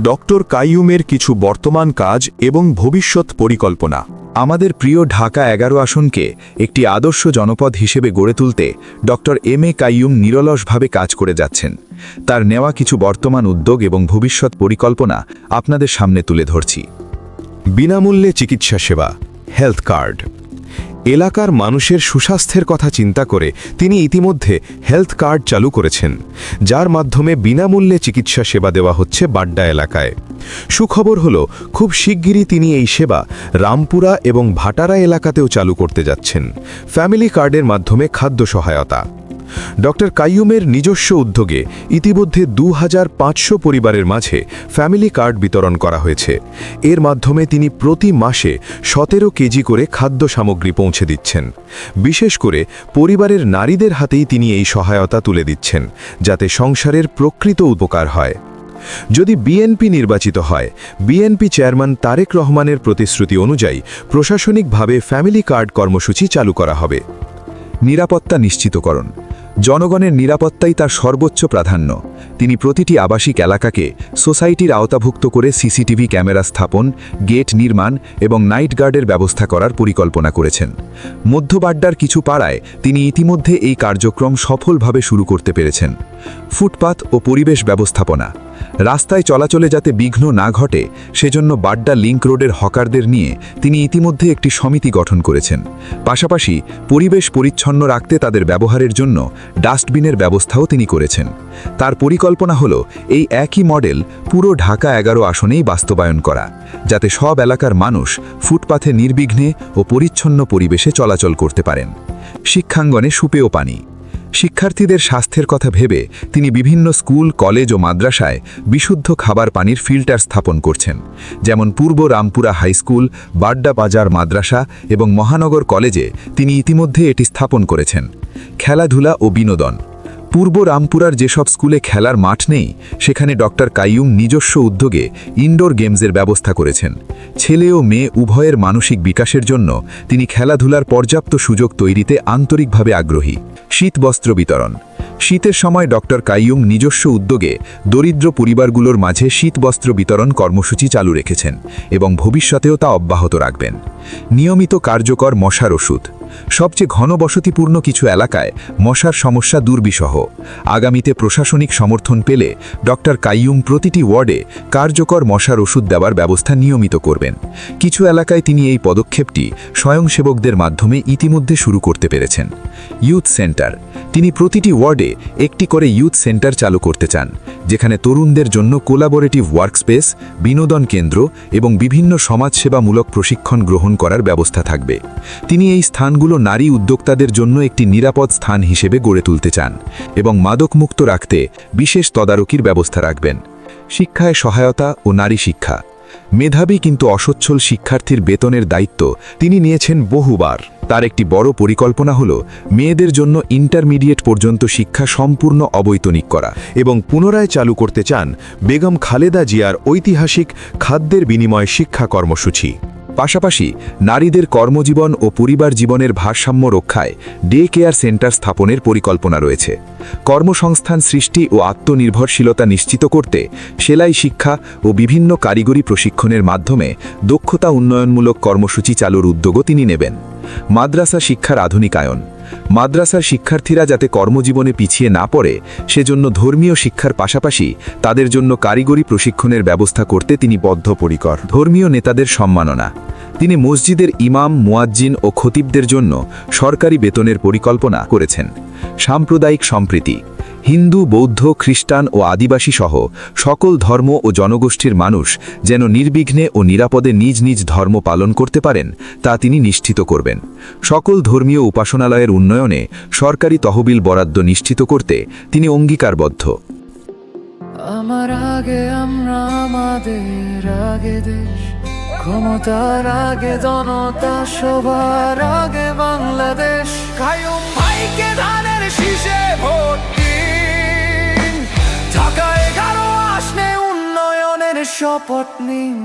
Doctor কাইয়ুমের কিছু বর্তমান কাজ এবং ভবিষ্যৎ পরিকল্পনা। আমাদের প্রিয় ঢাকা 11 আসনকে একটি আদর্শ জনপদ হিসেবে গড়ে তুলতে ডক্টর এম.এ. কাইয়ুম নিরলসভাবে কাজ করে যাচ্ছেন। তার নেওয়া কিছু বর্তমান উদ্যোগ এবং ভবিষ্যৎ পরিকল্পনা আপনাদের সামনে তুলে ধরছি। বিনামূল্যে চিকিৎসা সেবা, হেলথ কার্ড। এলাকার মানুষের সুস্বাস্থ্যের কথা চিন্তা করে তিনি ইতিমধ্যে হেলথ কার্ড চালু করেছেন, যার মাধ্যমে বিনামূল্যে চিকিৎসা সেবা দেওয়া হচ্ছে বাড্ডা এলাকায়। সুখবর হল, খুব শিগগিরই তিনি এই সেবা রামপুরা এবং ভাটারা এলাকাতেও চালু করতে যাচ্ছেন, ফ্যামিলি কার্ডের মাধ্যমে খাদ্য সহায়তা। ডক্টর কাইয়ুমের নিজস্ব উদ্যোগে ইতিমধ্যে 2500 পরিবারের মাঝে ফ্যামিলি কার্ড বিতরণ করা হয়েছে। এর মাধ্যমে তিনি প্রতি মাসে 17 কেজি করে খাদ্য সামগ্রী পৌঁছে দিচ্ছেন। বিশেষ করে পরিবারের নারীদের হাতেই তিনি এই সহায়তা তুলে দিচ্ছেন, যাতে সংসারের প্রকৃত উপকার হয়। যদি বিএনপি নির্বাচিত হয়, বিএনপি চেয়ারম্যান তারেক রহমানের প্রতিশ্রুতি অনুযায়ী প্রশাসনিকভাবে ফ্যামিলি কার্ড কর্মসূচি চালু করা হবে। নিরাপত্তা নিশ্চিতকরণ। জনগণের নিরাপত্তাই তার সর্বোচ্চ প্রাধান্য। তিনি প্রতিটি আবাসিক এলাকাকে সোসাইটির আওতাভুক্ত করে সিসিটিভি ক্যামেরা স্থাপন, গেট নির্মাণ এবং নাইট গার্ডের ব্যবস্থা করার পরিকল্পনা করেছেন। মধ্য বাড্ডার কিছু পাড়ায় তিনি ইতিমধ্যে এই কার্যক্রম সফলভাবে শুরু করতে পেরেছেন। ফুটপাত ও পরিবেশ ব্যবস্থাপনা। রাস্তায় চলাচলে যাতে বিঘ্ন না ঘটে, সেজন্য বাড্ডা লিংক রোডের হকারদের নিয়ে তিনি ইতিমধ্যে একটি সমিতি গঠন করেছেন। পাশাপাশি পরিবেশ পরিচ্ছন্ন রাখতে তাদের ব্যবহারের জন্য ডাস্টবিনের ব্যবস্থাও তিনি করেছেন। তার পরিকল্পনা হল এই একই মডেল পুরো ঢাকা 11 আসনেই বাস্তবায়ন করা, যাতে সব এলাকার মানুষ ফুটপাথে নির্বিঘ্নে ও পরিচ্ছন্ন পরিবেশে চলাচল করতে পারেন। শিক্ষাঙ্গনে সুপেয় পানি। শিক্ষার্থীদের স্বাস্থ্যের কথা ভেবে তিনি বিভিন্ন স্কুল, কলেজ ও মাদ্রাসায় বিশুদ্ধ খাবার পানির ফিল্টার স্থাপন করছেন। যেমন পূর্ব রামপুরা হাইস্কুল, বাড্ডা বাজার মাদ্রাসা এবং মহানগর কলেজে তিনি ইতিমধ্যে এটি স্থাপন করেছেন। খেলাধুলা ও বিনোদন। পূর্ব রামপুরার যেসব স্কুলে খেলার মাঠ নেই, সেখানে ডক্টর কাইয়ুম নিজস্ব উদ্যোগে ইনডোর গেমসের ব্যবস্থা করেছেন। ছেলে ও মেয়ে উভয়ের মানসিক বিকাশের জন্য তিনি খেলাধুলার পর্যাপ্ত সুযোগ তৈরিতে আন্তরিকভাবে আগ্রহী। শীতবস্ত্র বিতরণ। শীতের সময় ডক্টর কাইয়ুম নিজস্ব উদ্যোগে দরিদ্র পরিবারগুলোর মাঝে শীতবস্ত্র বিতরণ কর্মসূচি চালু রেখেছেন এবং ভবিষ্যতেও তা অব্যাহত রাখবেন। নিয়মিত কার্যকর মশার ওষুধ। সবচেয়ে ঘনবসতিপূর্ণ কিছু এলাকায় মশার সমস্যা দুর্বিষহ। আগামীতে প্রশাসনিক সমর্থন পেলে ডক্টর কাইয়ুম প্রতিটি ওয়ার্ডে কার্যকর মশার ওষুধ দেওয়ার ব্যবস্থা নিয়মিত করবেন। কিছু এলাকায় তিনি এই পদক্ষেপটি স্বয়ংসেবকদের মাধ্যমে ইতিমধ্যে শুরু করতে পেরেছেন। Youth centre. তিনি প্রতিটি ওয়ার্ডে একটি করে ইউথ সেন্টার চালু করতে চান, যেখানে তরুণদের জন্য কোলাবোরেটিভ ওয়ার্কস্পেস, বিনোদন কেন্দ্র এবং বিভিন্ন সমাজসেবামূলক প্রশিক্ষণ গ্রহণ করার ব্যবস্থা থাকবে। তিনি এই স্থানগুলো নারী উদ্যোক্তাদের জন্য একটি নিরাপদ স্থান হিসেবে গড়ে তুলতে চান এবং মাদকমুক্ত রাখতে বিশেষ তদারকির ব্যবস্থা রাখবেন। শিক্ষায় সহায়তা ও নারী শিক্ষা। মেধাবী কিন্তু অসচ্ছল শিক্ষার্থীর বেতনের দায়িত্ব তিনি নিয়েছেন বহুবার। তার একটি বড় পরিকল্পনা হল মেয়েদের জন্য ইন্টারমিডিয়েট পর্যন্ত শিক্ষা সম্পূর্ণ অবৈতনিক করা এবং পুনরায় চালু করতে চান বেগম খালেদা জিয়ার ঐতিহাসিক খাদ্যের বিনিময় শিক্ষা কর্মসূচি। পাশাপাশি নারীদের কর্মজীবন ও পরিবার জীবনের ভারসাম্য রক্ষায় ডে কেয়ার সেন্টার স্থাপনের পরিকল্পনা রয়েছে। কর্মসংস্থান সৃষ্টি ও আত্মনির্ভরশীলতা নিশ্চিত করতে সেলাই শিক্ষা ও বিভিন্ন কারিগরি প্রশিক্ষণের মাধ্যমে দক্ষতা উন্নয়নমূলক কর্মসূচি চালুর উদ্যোগও তিনি নেবেন। মাদ্রাসা শিক্ষার আধুনিকায়ন। মাদ্রাসার শিক্ষার্থীরা যাতে কর্মজীবনে পিছিয়ে না পড়ে, সেজন্য ধর্মীয় শিক্ষার পাশাপাশি তাদের জন্য কারিগরি প্রশিক্ষণের ব্যবস্থা করতে তিনি বদ্ধপরিকর। ধর্মীয় নেতাদের সম্মাননা। তিনি মসজিদের ইমাম, মুয়াজ্জিন ও খতিবদের জন্য সরকারি বেতনের পরিকল্পনা করেছেন। সাম্প্রদায়িক সম্প্রীতি। হিন্দু, বৌদ্ধ, খ্রিস্টান ও আদিবাসী সহ সকল ধর্ম ও জনগোষ্ঠীর মানুষ যেন নির্বিঘ্নে ও নিরাপদে নিজ নিজ ধর্ম পালন করতে পারেন, তা তিনি নিশ্চিত করবেন। সকল ধর্মীয় উপাসনালয়ের উন্নয়নে সরকারি তহবিল বরাদ্দ নিশ্চিত করতে তিনি অঙ্গীকারবদ্ধ। আমার আগে আমরা, আমাদের আগে দেশ, ক্ষমতার আগে জনতা, সবার আগে বাংলাদেশ। কাইয়ুম ভাইকে ধানের শীষে ভোট দিন, ঢাকা 11 আসনে উন্নয়নের শপথ নিন।